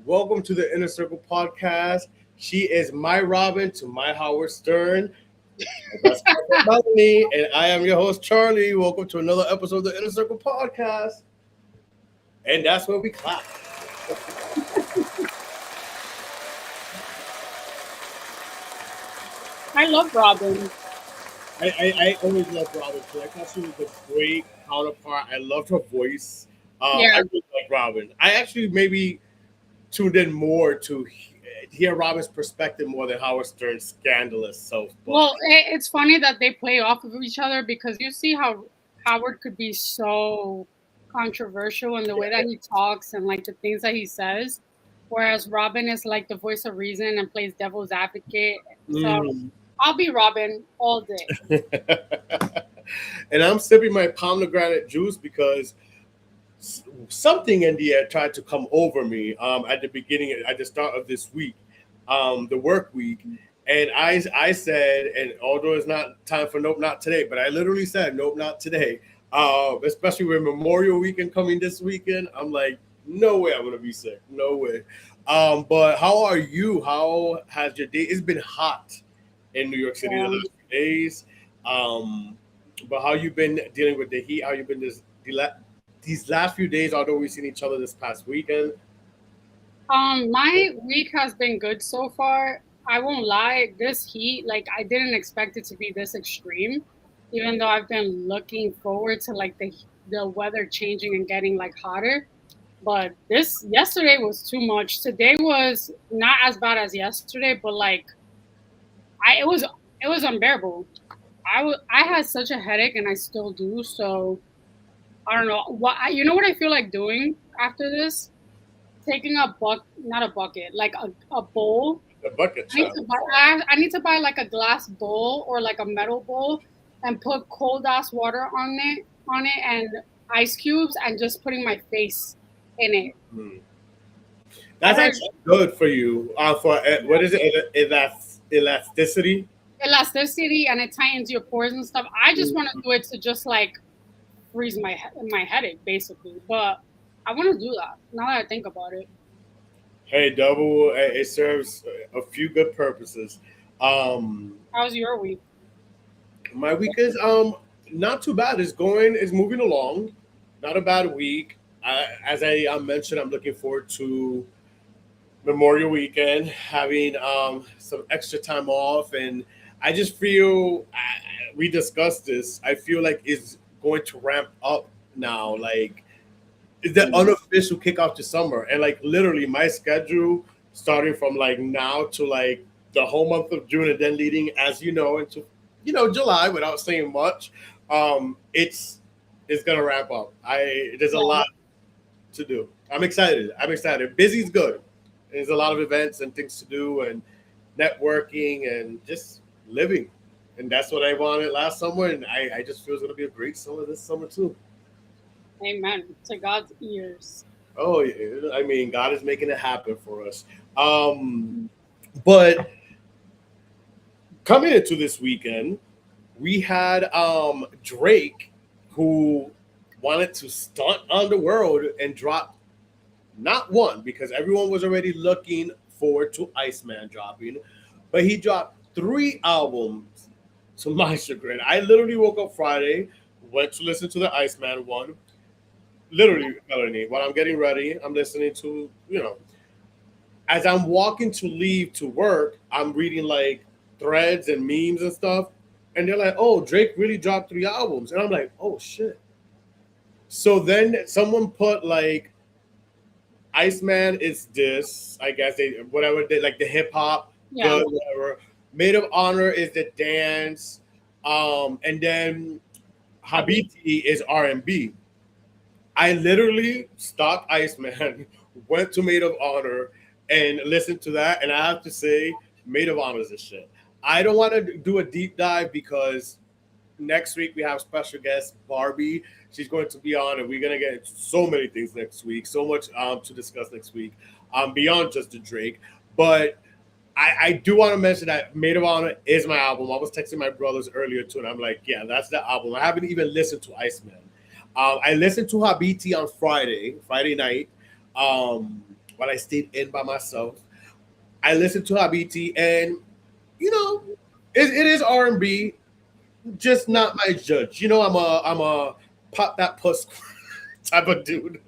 Welcome to the Inner Circle podcast. She is my Robin to my Howard Stern. My best friend Melanie, and I am your host Charlie. Welcome to another episode of the Inner Circle podcast. And that's where we clap. I love Robin. I always loved Robin too. I thought she was a great counterpart. I loved her voice. Yeah. I really like Robin. I actually maybe tuned in more to hear Robin's perspective more than Howard Stern's scandalous self. Well, it's funny that they play off of each other because you see how Howard could be so controversial in the way that he talks and like the things that he says, whereas Robin is like the voice of reason and plays devil's advocate. So I'll be Robin all day. And I'm sipping my pomegranate juice because something in the air tried to come over me at the start of this week, the work week. And I said, and although it's not time for nope, not today, but I literally said, nope, not today. Especially with Memorial Weekend coming this weekend. I'm like, no way I'm going to be sick. No way. But how are you? How has your day? It's been hot in New York City the last few days. But how you been dealing with the heat? How you been these last few days, although we've seen each other this past weekend? My week has been good so far. I won't lie, this heat, like I didn't expect it to be this extreme, even though I've been looking forward to like the weather changing and getting like hotter. But this yesterday was too much. Today was not as bad as yesterday, but like it was unbearable. I had such a headache and I still do, so I don't know. You know what I feel like doing after this? Taking not a bucket, like a bowl. A bucket. I need to buy like a glass bowl or like a metal bowl and put cold ass water on it and ice cubes and just putting my face in it. That's actually good for you. For what is it? Elasticity. Elasticity, and it tightens your pores and stuff. I just want to do it to just like freeze my headache, basically. But I want to do that now that I think about it. Hey, double. It serves a few good purposes. How's your week? My week is not too bad. It's moving along. Not a bad week. As I mentioned, I'm looking forward to Memorial Weekend, having some extra time off, and I just feel we discussed this. I feel like it's going to ramp up now. Like it's the unofficial kickoff to summer, and like literally my schedule starting from like now to like the whole month of June, and then leading, as you know, into July. Without saying much, it's gonna ramp up. There's a lot to do. I'm excited. Busy's good. There's a lot of events and things to do, and networking, and just living. And that's what I wanted last summer, and I just feel it's going to be a great summer this summer too. Amen. To God's ears. Oh, yeah. I mean, God is making it happen for us. But coming into this weekend, we had Drake, who wanted to stunt on the world and drop not one, because everyone was already looking forward to Iceman dropping, but he dropped 3 albums. To my chagrin, I literally woke up Friday, went to listen to the Iceman one. Literally, Melanie, while I'm getting ready, I'm listening to, as I'm walking to leave to work, I'm reading like threads and memes and stuff. And they're like, oh, Drake really dropped 3 albums. And I'm like, oh, shit. So then someone put like, Iceman is this, I guess, like the hip hop, whatever. Maid of Honor is the dance, and then Habiti is R&B. I literally stopped Iceman, went to Maid of Honor, and listened to that. And I have to say, Maid of Honor is a shit. I don't want to do a deep dive because next week we have special guest Barbie. She's going to be on, and we're going to get into so many things next week. So much to discuss next week, beyond just the Drake. But I do want to mention that Maid of Honor is my album. I was texting my brothers earlier too, and I'm like, yeah, that's the album. I haven't even listened to Iceman. I listened to Habiti on Friday night, while I stayed in by myself. I listened to Habiti, and you know, it is R&B, just not my judge. I'm a pop that puss type of dude.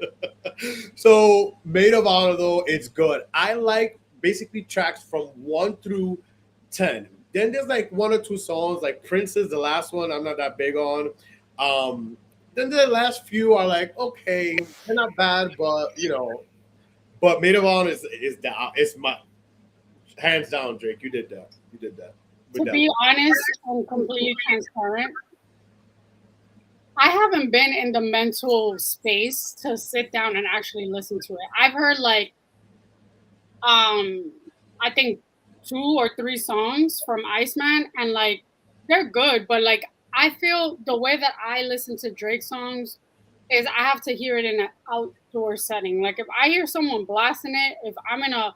So Maid of Honor though, it's good. I like basically tracks from 1 through 10. Then there's like one or two songs, like Princess, the last one, I'm not that big on. Um, then the last few are like okay, they're not bad, but but Maid of Honor is the it's my hands down, Drake. You did that. You did that. To With that be one. honest and completely transparent, I haven't been in the mental space to sit down and actually listen to it. I've heard like I think 2 or 3 songs from Iceman, and like they're good, but like I feel the way that I listen to Drake songs is I have to hear it in an outdoor setting. Like if I hear someone blasting it, if I'm in a,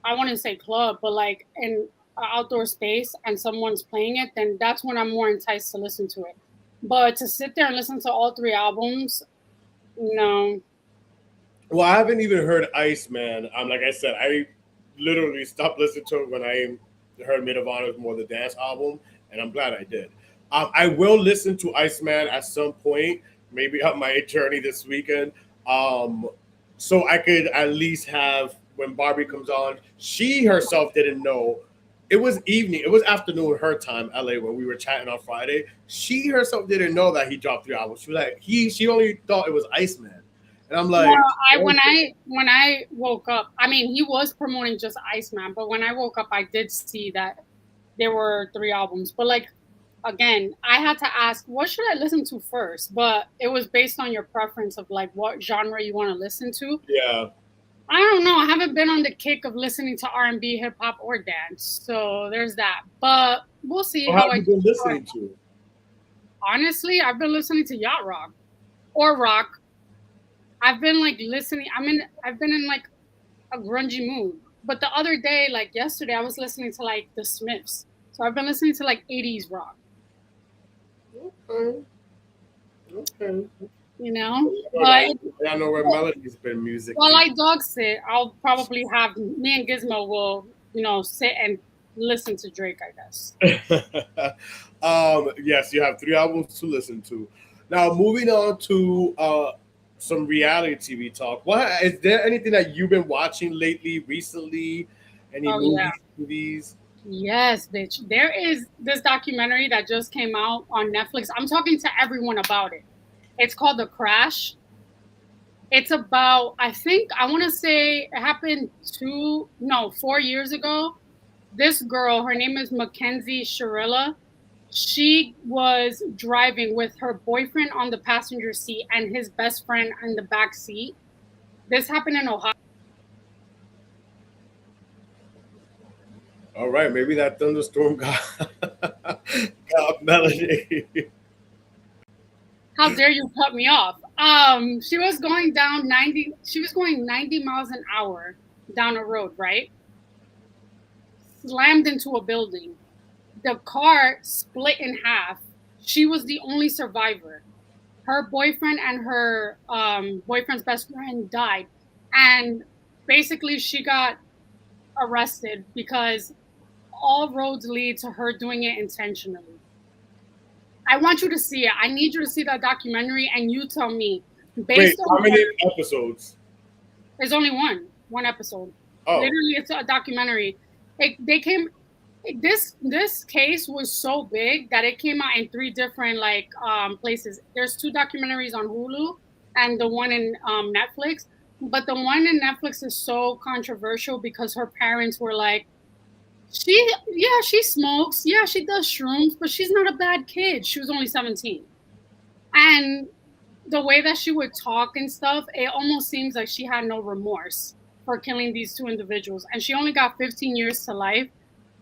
I want to say club, but like in an outdoor space and someone's playing it, then that's when I'm more enticed to listen to it. But to sit there and listen to all 3 albums, no. Well, I haven't even heard Iceman. Like I said, I literally stopped listening to it when I heard Maid of Honor's More the Dance album, and I'm glad I did. I will listen to Iceman at some point, maybe on my journey this weekend. Um, so I could at least have when Barbie comes on. She herself didn't know. It was evening. It was afternoon her time, LA, when we were chatting on Friday. She herself didn't know that he dropped 3 albums. She was like, she only thought it was Iceman. And I'm No, like, I when I woke up, I mean, he was promoting just Iceman, but when I woke up, I did see that there were 3 albums. But like again, I had to ask, what should I listen to first? But it was based on your preference of like what genre you want to listen to. yeah. I don't know. I haven't been on the kick of listening to R&B, hip hop, or dance, so there's that. But we'll see What how have I you been do. listening to? Honestly, I've been listening to yacht rock or rock. I've been like listening. I've been in like a grungy mood. But the other day, like yesterday, I was listening to like the Smiths. So I've been listening to like 80s rock, Okay. Okay. you know? I But I know where Melody's been while musically. I dog sit, I'll probably have me and Gizmo will, sit and listen to Drake, I guess. Yes, you have 3 albums to listen to. Now, moving on to some reality TV talk. What is there anything that you've been watching lately, recently? Any Oh yeah. movies, movies? Yes, bitch. There is this documentary that just came out on Netflix. I'm talking to everyone about it. It's called The Crash. It's about, I think, I want to say it happened 4 years ago. This girl, her name is Mackenzie Sharilla. She was driving with her boyfriend on the passenger seat and his best friend in the back seat. This happened in Ohio. All right, maybe that thunderstorm got Melody. How dare you cut me off? She was going down 90, she was going 90 miles an hour down a road, right? Slammed into a building. The car split in half. She was the only survivor. Her boyfriend and her boyfriend's best friend died. And basically, she got arrested because all roads lead to her doing it intentionally. I want you to see it. I need you to see that documentary, and you tell me, Wait, based how on many her, episodes? there's only one episode. Oh, Literally, it's a documentary. They came. This case was so big that it came out in 3 different like places. There's 2 documentaries on Hulu and the one in Netflix. But the one in Netflix is so controversial because her parents were like, she smokes, yeah, she does shrooms, but she's not a bad kid. She was only 17, and the way that she would talk and stuff, it almost seems like she had no remorse for killing these 2 individuals. And she only got 15 years to life,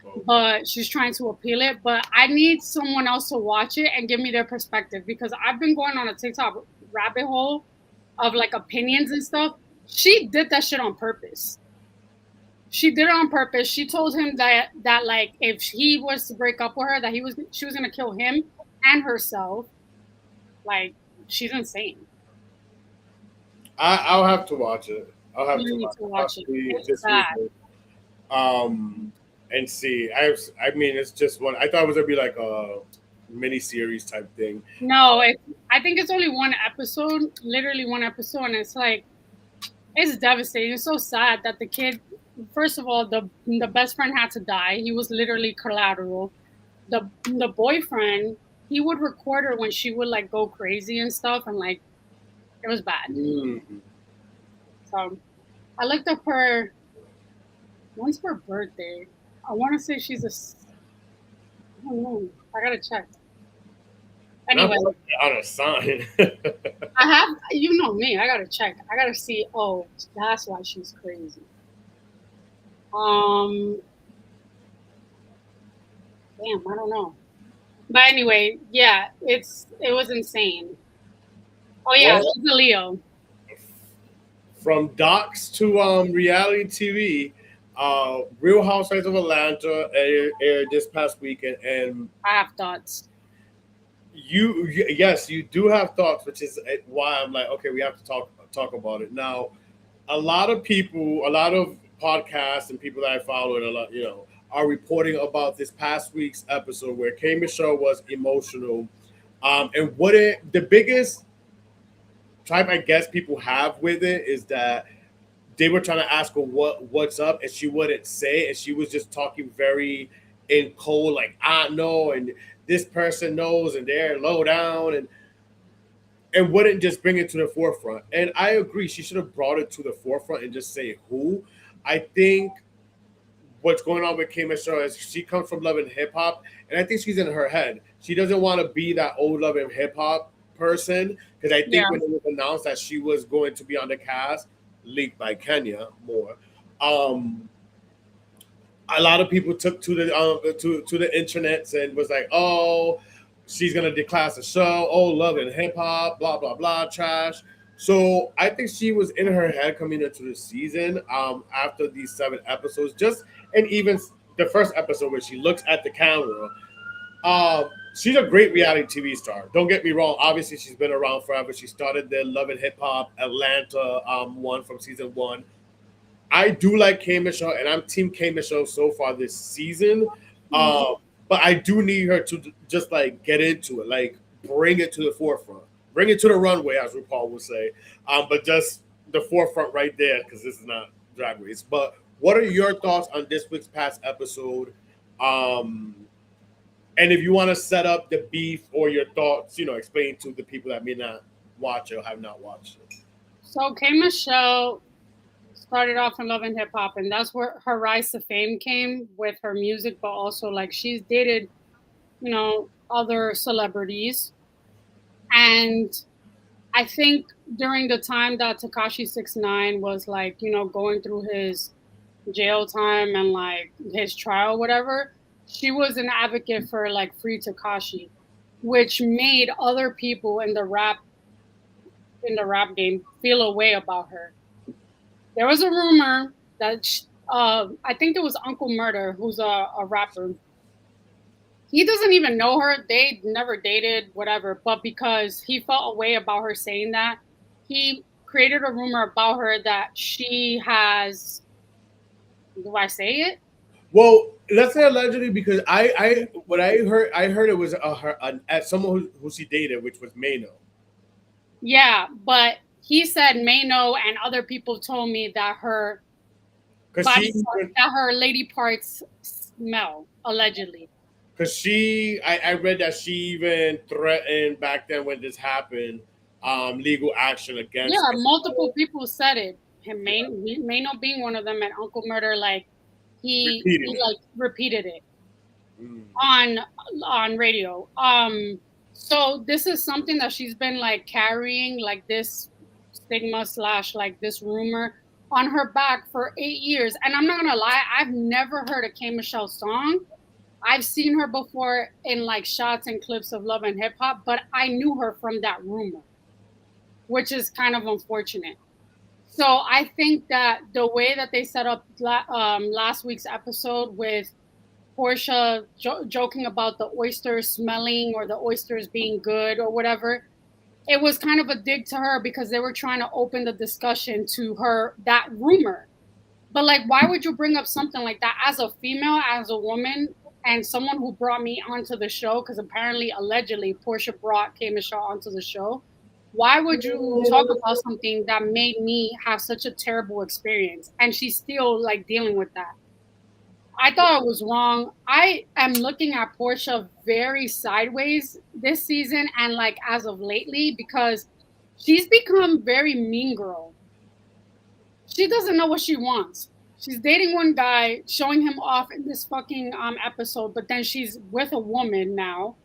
oh. but she's trying to appeal it. But I need someone else to watch it and give me their perspective because I've been going on a TikTok rabbit hole of like opinions and stuff. She did that shit on purpose. She did it on purpose. She told him that like if he was to break up with her, that she was gonna kill him and herself. Like, she's insane. I'll have to watch it. I'll have to You need watch to it watch it. possibly It's this bad. weekend. And see. I mean, it's just one. I thought it was gonna be like a mini series type thing. No, I think it's only one episode, literally one episode, and it's like it's devastating. It's so sad that the kid. First of all, the best friend had to die. He was literally collateral. The boyfriend, he would record her when she would like go crazy and stuff, and like it was bad. Mm. So I looked up her. When's her birthday? I want to say she's I don't know. I gotta check. Not Anyway, on a sign. I have, you know me, I gotta check. I gotta see. Oh, that's why she's crazy. Um, damn, I don't know. But anyway, yeah, it was insane. Oh yeah, Well, she's a Leo. from docs to reality TV, Real Housewives of Atlanta aired this past weekend, and I have thoughts. yes, you do have thoughts, which is why I'm like, okay, we have to talk about it now. A lot of people, a lot of podcasts and people that I follow, and a lot, are reporting about this past week's episode where K Michelle was emotional, and the biggest type I guess people have with it is that they were trying to ask her what's up, and she wouldn't say, and she was just talking very in cold, like I know, and this person knows, and they're low down, and wouldn't just bring it to the forefront. And I agree, she should have brought it to the forefront and just say who. I think what's going on with K Michelle is she comes from Love and Hip Hop, and I think she's in her head. She doesn't want to be that old Love and Hip Hop person, because I Yeah, think when it was announced that she was going to be on the cast, leaked by Kenya more, um, a lot of people took to the internets and was like, oh, she's gonna declass the show. Oh, Love and Hip Hop, blah blah blah, trash. So I think she was in her head coming into the season after these 7 episodes, just and even the first episode where she looks at the camera. She's a great reality TV star. Don't get me wrong. Obviously, she's been around forever. She started the Love and Hip Hop Atlanta one from season one. I do like K Michelle, and I'm Team K Michelle so far this season. mhm. But I do need her to just like get into it, like bring it to the forefront, bring it to the runway, as RuPaul would say. But just the forefront right there, because this is not Drag Race. But what are your thoughts on this week's past episode? Um, and if you want to set up the beef or your thoughts, explain to the people that may not watch it or have not watched it. So K Michelle started off in Love and Hip Hop, and that's where her rise to fame came with her music, but also like she's dated, other celebrities. And I think during the time that Takashi 69 was like, going through his jail time and like his trial, whatever, she was an advocate for like free Takashi, which made other people in the rap game feel a way about her. There was a rumor that I think it was Uncle Murder, who's a rapper. He doesn't even know her. They never dated, whatever. But because he felt a way about her saying that, he created a rumor about her that she has. Do I say it? Well, let's say allegedly because what I heard it was someone who she dated, which was Mano, Yeah, but he said Mano, and other people told me that her because that her lady parts smell allegedly. I read that she even threatened back then when this happened, legal action Yeah, against multiple people said it. And Mano being one of them, and Uncle Murder, like he repeating it. like repeated it Mm. on radio. So this is something that she's been like carrying, like this stigma slash like this rumor on her back for 8 years. And I'm not gonna lie, I've never heard a K Michelle song. I've seen her before in like shots and clips of Love and Hip Hop, but I knew her from that rumor, which is kind of unfortunate. So I think that the way that they set up last week's episode with Portia joking about the oysters smelling or the oysters being good or whatever, it was kind of a dig to her because they were trying to open the discussion to her, that rumor. But like, why would you bring up something like that as a female, as a woman, and someone who brought me onto the show? Because apparently, allegedly, Portia brought K Michelle onto the show. Why would you talk about something that made me have such a terrible experience? And she's still like dealing with that. I thought it was wrong. I am looking at Portia very sideways this season and like as of lately because she's become very mean girl. She doesn't know what she wants. She's dating one guy, showing him off in this fucking episode, but then she's with a woman now.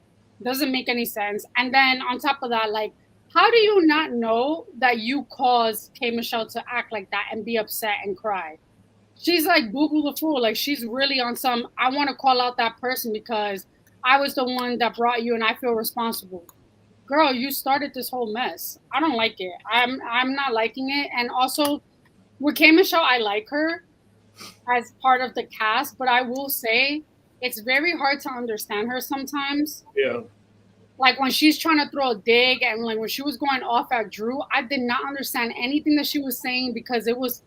Doesn't make any sense. And then on top of that, like, how do you not know that you caused K Michelle to act like that and be upset and cry? She's like Boo Boo the Fool. Like, she's really on some, I want to call out that person because I was the one that brought you and I feel responsible. Girl, you started this whole mess. I don't like it. I'm not liking it. And also, with K Michelle, I like her as part of the cast, but I will say it's very hard to understand her sometimes. Yeah. Like when she's trying to throw a dig and like when she was going off at Drew, I did not understand anything that she was saying because it was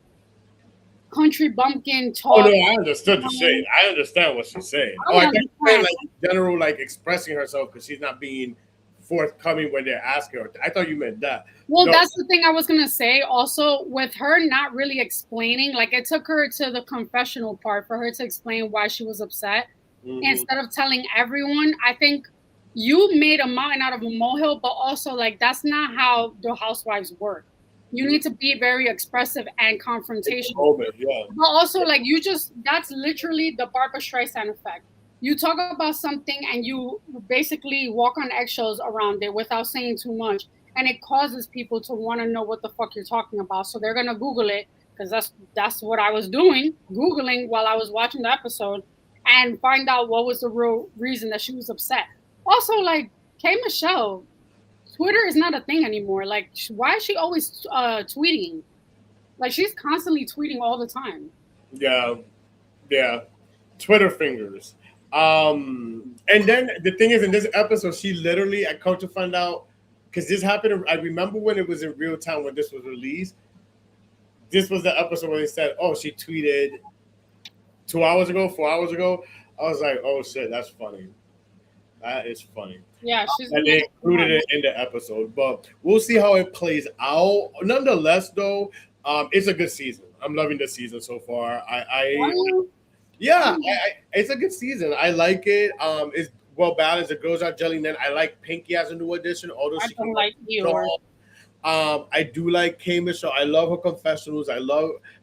country bumpkin Oh talk. no, I understood the shade. I understand what she's saying. I Oh, I don't think she's saying, understand. like general, like expressing herself because she's not being forthcoming when they're asking her. I thought you meant that. Well, No. that's the thing I was gonna say. Also, with her not really explaining, like it took her to the confessional part for her to explain why she was upset. Instead of telling everyone, I think you made a mountain out of a molehill, but also like that's not how the housewives work. You need to be very expressive and confrontational. Moment, yeah. But also, like, that's literally the Barbara Streisand effect. You talk about something and you basically walk on eggshells around it without saying too much. And it causes people to want to know what the fuck you're talking about. So they're going to Google it because that's what I was doing, Googling while I was watching the episode and find out what was the real reason that she was upset. Also, like, K Michelle, Twitter is not a thing anymore. Like, why is she always tweeting? Like she's constantly tweeting all the time. Yeah, yeah. Twitter fingers. And then the thing is, in this episode, she literally, I come to find out, because this happened. I remember when it was in real time when this was released. This was the episode where they said, "Oh, she tweeted 2 hours ago, 4 hours ago." I was like, "Oh shit, that's funny. That is funny." Yeah, she's. And they included it in the episode, but we'll see how it plays out. Nonetheless, though, it's a good season. I'm loving the season so far. It's a good season. I like it. It's well balanced. The girls are gelling in. I like Pinky as a new addition, although I she don't can like Dior. I do like K Michelle. I love her confessionals.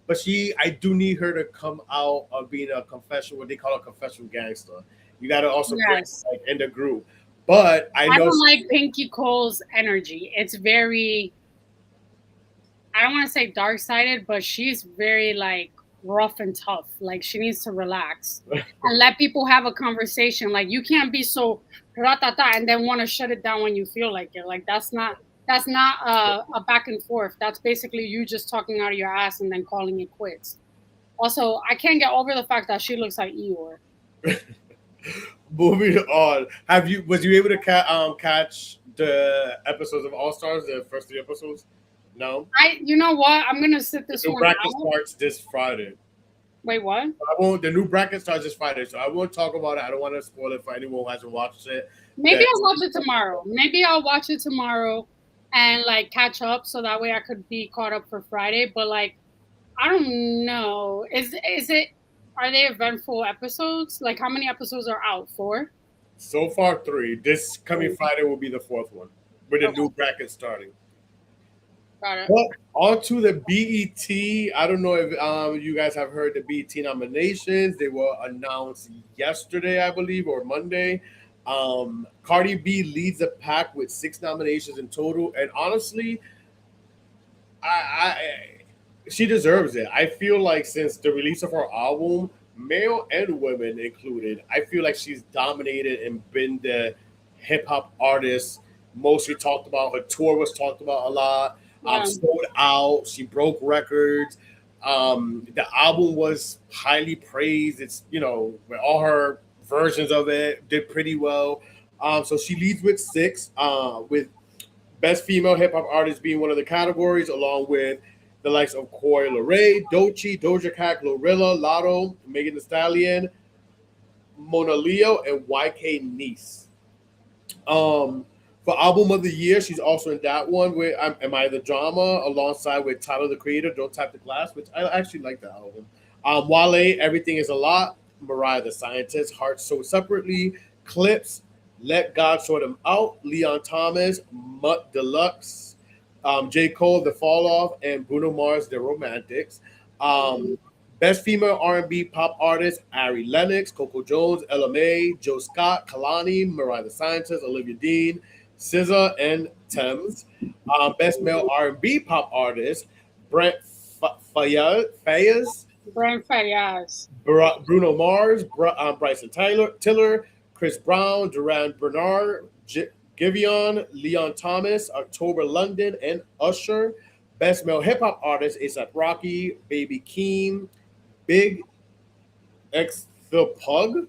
But I do need her to come out of being a confessional, what they call a confessional gangster. You got to also bring like in the group. But I know don't like Pinky Cole's energy. It's very, I don't want to say dark sided, but she's very like rough and tough. Like she needs to relax and let people have a conversation. Like you can't be so ratata and then want to shut it down when you feel like it. Like that's not a back and forth. That's basically you just talking out of your ass and then calling it quits. Also, I can't get over the fact that she looks like Eeyore. Moving on, was you able to catch the episodes of All Stars, the first 3 episodes? No. You know what? I'm gonna sit this the one bracket out. starts this Friday. Wait, what? The new bracket starts this Friday, so I won't talk about it. I don't want to spoil it for anyone who hasn't watched it. Maybe I'll watch it tomorrow. Maybe I'll watch it tomorrow and like catch up so that way I could be caught up for Friday. But like, I don't know. Is it? Are they eventful episodes? Like, how many episodes are out? 4? So far, 3. This coming Friday will be the 4th one, with the new bracket starting. Got it. Well, on to the BET. I don't know if you guys have heard the BET nominations. They were announced yesterday, I believe, or Monday. Cardi B leads the pack with 6 nominations in total, and honestly, she deserves it. I feel like since the release of her album, male and women included, I feel like she's dominated and been the hip hop artist mostly talked about. Her tour was talked about a lot. Yeah. sold out. She broke records. The album was highly praised. It's, with all her versions of it, did pretty well. So she leads with six, with best female hip hop artist being one of the categories, along with the likes of Coi Leray, Doechii, Doja Cat, Glorilla, Lotto, Megan Thee Stallion, Mona Leo, and YK Nice. For album of the year, she's also in that one with Am I the Drama, alongside with Tyler the Creator, Don't Tap the Glass, which I actually like that album. Wale, Everything Is a Lot, Mariah the Scientist, Heart So Separately, Clips, Let God Sort Them Out, Leon Thomas, Mutt Deluxe, J. Cole, The Fall Off, and Bruno Mars, The Romantics. Um, Best female R&B pop artist: Ari Lennox, Coco Jones, Ella Mai, Joe Scott, Kalani, Mariah the Scientist, Olivia Dean, SZA, and Thames. Best male R&B pop artist: Brent Fayez, Brand Fayaz. Bruno Mars, Bryson Tiller, Chris Brown, Duran Bernard, Giveon, Leon Thomas, October London, and Usher. Best male hip hop artist: ASAP Rocky, Baby Keem, Big X the Pug.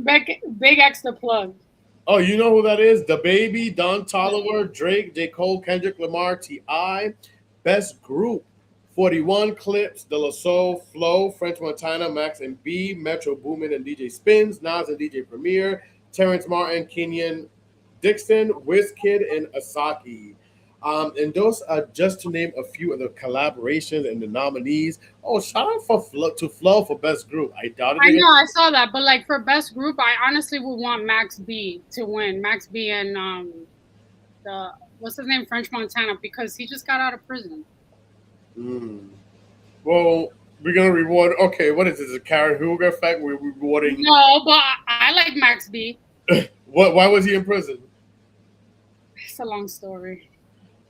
Big X the plug. Oh, you know who that is? The Baby, Don Toliver, Drake, J. Cole, Kendrick Lamar, T.I. Best Group: 41 Clips, De La Soul, Flow, French Montana, Max and B, Metro Boomin and DJ Spins, Nas and DJ Premier, Terrence Martin, Kenyon Dixon, Wizkid, and Asaki. And those are just to name a few of the collaborations and the nominees. Oh, shout out to Flow for Best Group. I doubted I it. know, I saw that, but like for best group, I honestly would want Max B to win. Max B and the what's his name, French Montana, because he just got out of prison. Mm. Well, we're gonna reward. Okay, what is this? A Karen Hooger effect? We're rewarding. No, but I like Max B. What? Why was he in prison? It's a long story.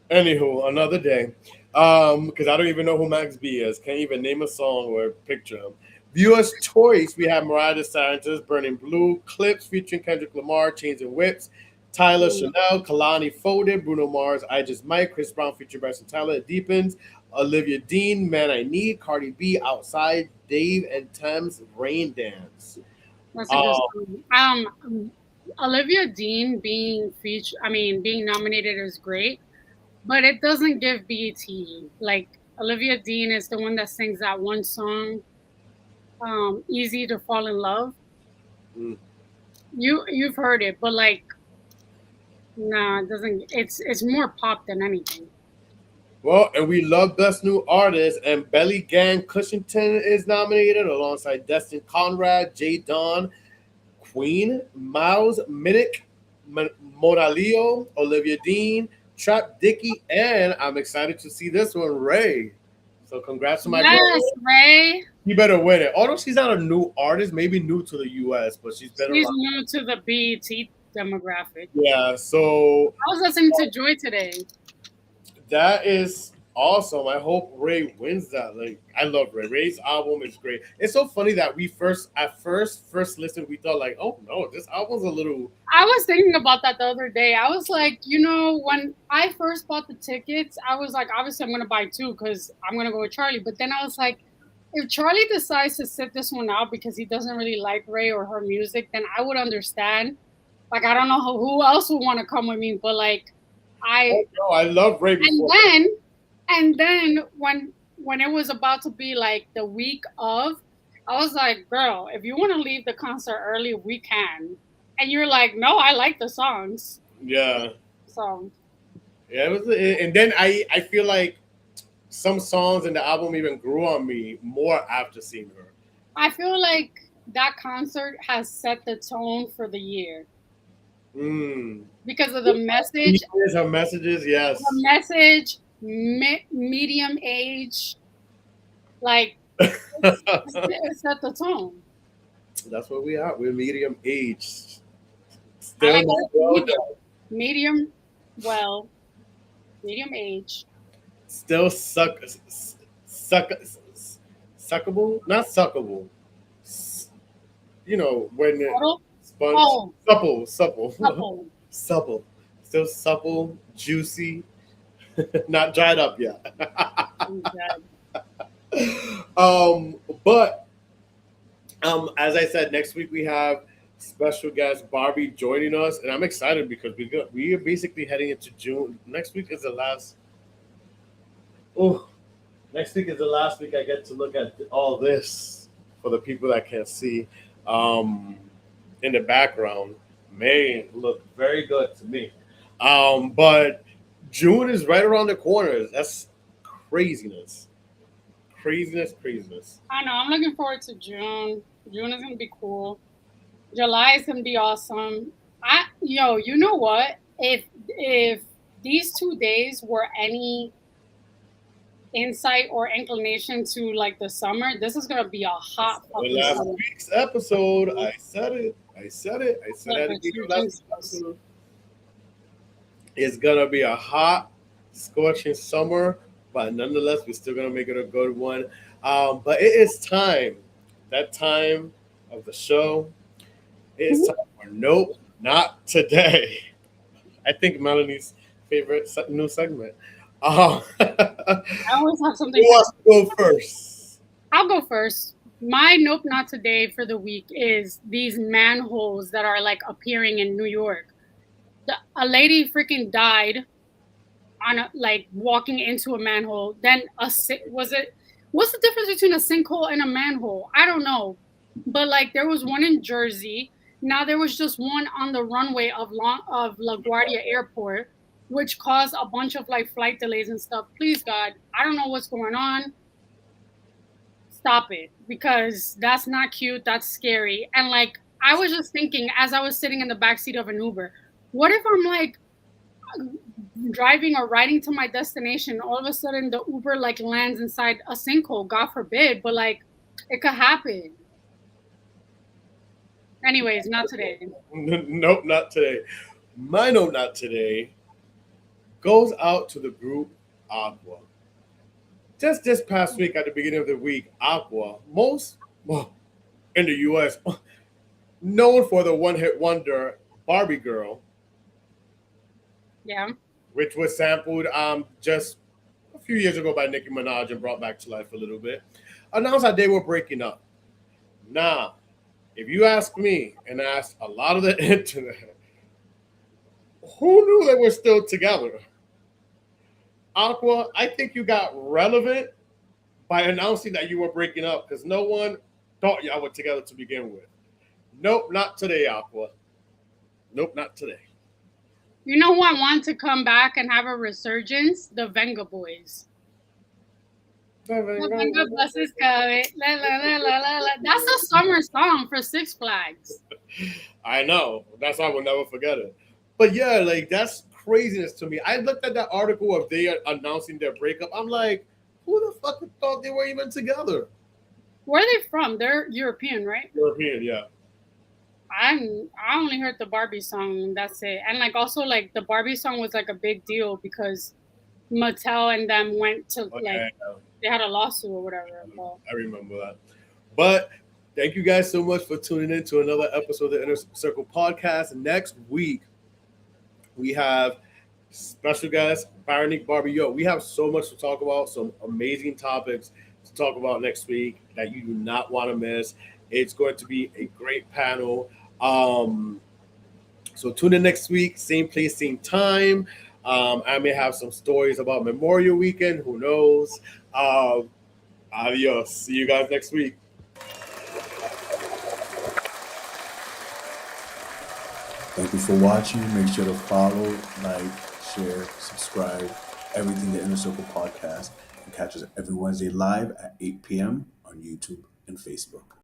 Anywho, another day. Because I don't even know who Max B is. Can't even name a song or picture him. Viewers' choice: we have Mariah the Scientist, Burning Blue, Clips featuring Kendrick Lamar, Chains and Whips, Tyler Chanel, Kalani Folded, Bruno Mars, I Just Might, Chris Brown featuring Bryson Tyler, It Deepens, Olivia Dean, Man I Need, Cardi B, Outside, Dave and Thames, Rain Dance. That's a good song. Olivia Dean being being nominated is great, but it doesn't give BET. Like Olivia Dean is the one that sings that one song, "Easy to Fall in Love." Mm. You've heard it, but like, nah, it doesn't. It's more pop than anything. Well, and we love Best New Artist, and Belly Gang Cushington is nominated alongside Destin Conrad, Jay Don, Queen, Miles, Minnick, Mona Leo, Olivia Dean, Trap Dicky, and I'm excited to see this one, Ray. So congrats to my Yes, girl. Ray. You better win it. Although she's not a new artist, maybe new to the US, but she's been She's around. new to the BET demographic. Yeah, so I was listening to Joy today. that is awesome. I hope Ray wins that. Like, I love Ray. Ray's album is great. It's so funny that we first listened, we thought like, oh no, this album's a little. I was thinking about that the other day. I was like, when I first bought the tickets, I was like, obviously I'm gonna buy two because I'm gonna go with Charlie. But then I was like, if Charlie decides to sit this one out because he doesn't really like Ray or her music, then I would understand. Like, I don't know who else would want to come with me, but like, Oh no, I love Ray before. and then when it was about to be like the week of, I was like, girl, if you want to leave the concert early, we can. And you're like, no, I like the songs. Yeah, So yeah. It was, and then I feel like some songs in the album even grew on me more after seeing her. I feel like that concert has set the tone for the year Mm. because of the message. Her messages, yes. The message, medium age, like it set the tone. That's what we are. We're medium aged. I Still like not well done. medium, well, medium age. Still suck, suckable? Not suckable. When Subtle? sponge, Oh, supple, couple. supple. Still supple, juicy. Not dried up yet. I'm dead. um, but as I said, next week we have special guest Barbie joining us, and I'm excited because we are basically heading into June. Next week is the last. Oh, next week is the last week I get to look at all this for the people that can't see. Um, in the background may look very good to me. But June is right around the corner. That's craziness. Craziness, craziness. I know. I'm looking forward to June. June is gonna be cool. July is gonna be awesome. You know what? If these 2 days were any insight or inclination to like the summer, this is gonna be a hot The fucking last summer. week's episode, I said it. I said it. I said Look it at again you, last week's Jesus. episode. It's gonna be a hot, scorching summer, but nonetheless, we're still gonna make it a good one. But it is time. That time of the show. It's time for Nope, Not Today. I think Melanie's favorite new segment. I always have Who something. wants to go first? I'll go first. My nope, not today for the week is these manholes that are like appearing in New York. A lady freaking died on like walking into a manhole. Then was it? What's the difference between a sinkhole and a manhole? I don't know, but like there was one in Jersey. Now there was just one on the runway of LaGuardia Airport, which caused a bunch of like flight delays and stuff. Please God, I don't know what's going on. Stop it, because that's not cute. That's scary. And like I was just thinking as I was sitting in the back seat of an Uber, what if I'm like driving or riding to my destination, all of a sudden the Uber like lands inside a sinkhole, God forbid, but like it could happen. Anyways, not today. Nope, not today. My nope, not today goes out to the group Aqua. Just this past week, at the beginning of the week, Aqua, well, in the US, known for the one hit wonder Barbie Girl, Yeah. which was sampled just a few years ago by Nicki Minaj and brought back to life a little bit, announced that they were breaking up. Now, if you ask me and ask a lot of the internet, who knew they were still together? Aqua, I think you got relevant by announcing that you were breaking up because no one thought y'all were together to begin with. Nope, not today, Aqua. Nope, not today. You know who I want to come back and have a resurgence? The Venga Boys. The Venga buses coming. La, la, la, la, la, la. That's a summer song for Six Flags. I know. That's why I will never forget it. But yeah, like that's craziness to me. I looked at that article of they announcing their breakup. I'm like, who the fuck thought they were even together? Where are they from? They're European, right? European, yeah. I only heard the Barbie song and that's it. And like also like the Barbie song was like a big deal because Mattel and them went to like they had a lawsuit or whatever. I remember that. But thank you guys so much for tuning in to another episode of the Inner Circle Podcast. Next week we have special guest Baronique Barbie. Yo, we have so much to talk about, some amazing topics to talk about next week that you do not want to miss. It's going to be a great panel. So tune in next week, same place, same time. I may have some stories about Memorial Weekend. Who knows? Adios. See you guys next week. Thank you for watching. Make sure to follow, like, share, subscribe, everything the Inner Circle Podcast, and catch us every Wednesday live at 8 p.m. on YouTube and Facebook.